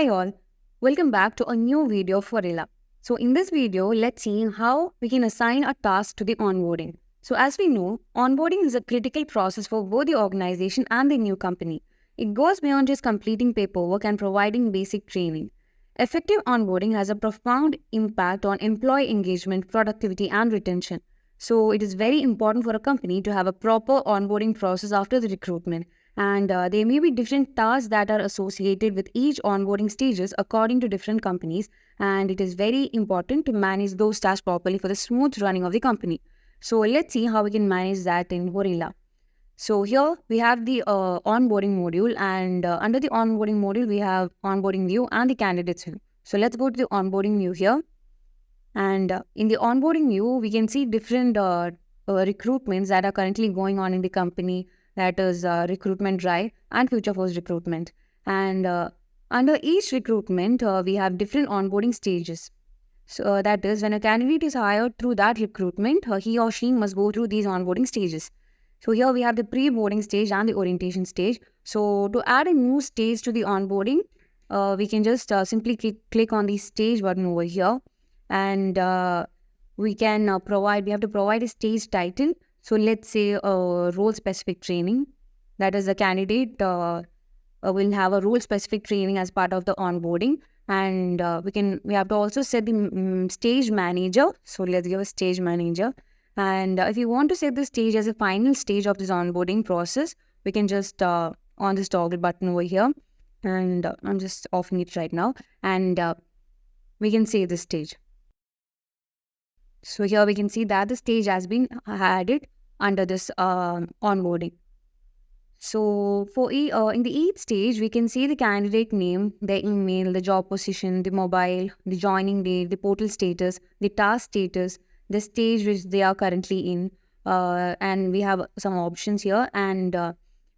Hi all, welcome back to a new video of Horilla. So in this video, let's see how we can assign a task to the onboarding. So as we know, onboarding is a critical process for both the organization and the new company. It goes beyond just completing paperwork and providing basic training. Effective onboarding has a profound impact on employee engagement, productivity and retention. So it is very important for a company to have a proper onboarding process after the recruitment. And there may be different tasks that are associated with each onboarding stages according to different companies, and it is very important to manage those tasks properly for the smooth running of the company. So let's see how we can manage that in Horilla. So here we have the onboarding module, and under the onboarding module we have onboarding view and the candidates view. So let's go to the onboarding view here, and in the onboarding view we can see different recruitments that are currently going on in the company, that is recruitment drive and future force recruitment. And under each recruitment, we have different onboarding stages. So that is, when a candidate is hired through that recruitment, he or she must go through these onboarding stages. So here we have the pre-boarding stage and the orientation stage. So to add a new stage to the onboarding, we can just simply click on the stage button over here, and we can we have to provide a stage title. So let's say role-specific training. That is, the candidate will have a role-specific training as part of the onboarding, and we have to also set the stage manager. So let's give a stage manager, and if you want to set the stage as a final stage of this onboarding process, we can just on this toggle button over here, and I'm just offing it right now, and we can save the stage. So here we can see that the stage has been added under this onboarding. So for in the each stage, we can see the candidate name, the email, the job position, the mobile, the joining date, the portal status, the task status, the stage which they are currently in, and we have some options here. And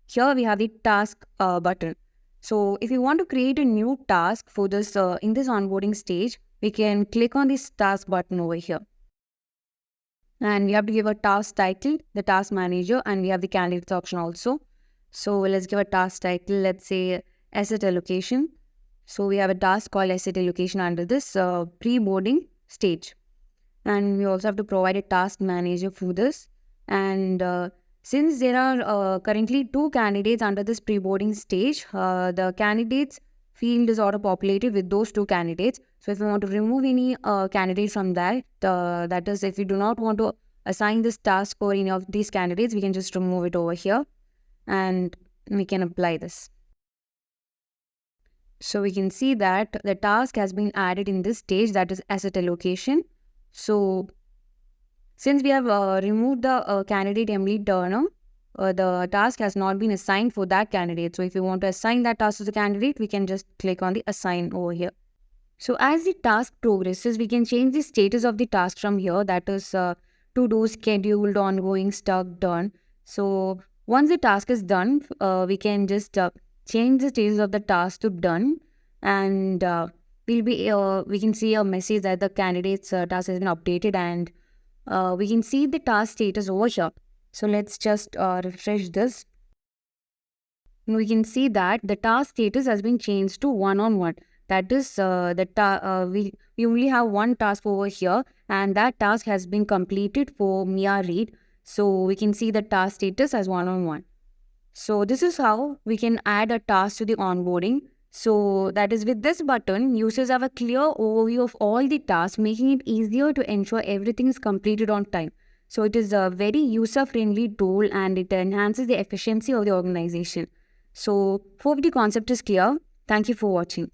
here we have the task button. So if you want to create a new task for this in this onboarding stage, we can click on this task button over here. And we have to give a task title, the task manager, and we have the candidates option also. So let's give a task title, let's say asset allocation. So we have a task called asset allocation under this pre-boarding stage. And we also have to provide a task manager for this. And since there are currently 2 candidates under this pre-boarding stage, the candidates field is auto-populated with those 2 candidates. So if we want to remove any candidate from that, that is, if we do not want to assign this task for any of these candidates, we can just remove it over here, and we can apply this. So we can see that the task has been added in this stage, that is asset allocation. So since we have removed the candidate Emily Turner, the task has not been assigned for that candidate. So if you want to assign that task to the candidate, we can just click on the assign over here. So as the task progresses, we can change the status of the task from here, that is to do, scheduled, ongoing, stuck, done. So once the task is done, we can just change the status of the task to done, and we can see a message that the candidate's task has been updated, and we can see the task status over here. So let's just refresh this. We can see that the task status has been changed to one-on-one. That is, we only have one task over here, and that task has been completed for Mia Reed. So we can see the task status as one-on-one. So this is how we can add a task to the onboarding. So that is, with this button, users have a clear overview of all the tasks, making it easier to ensure everything is completed on time. So it is a very user-friendly tool, and it enhances the efficiency of the organization. So hope the concept is clear. Thank you for watching.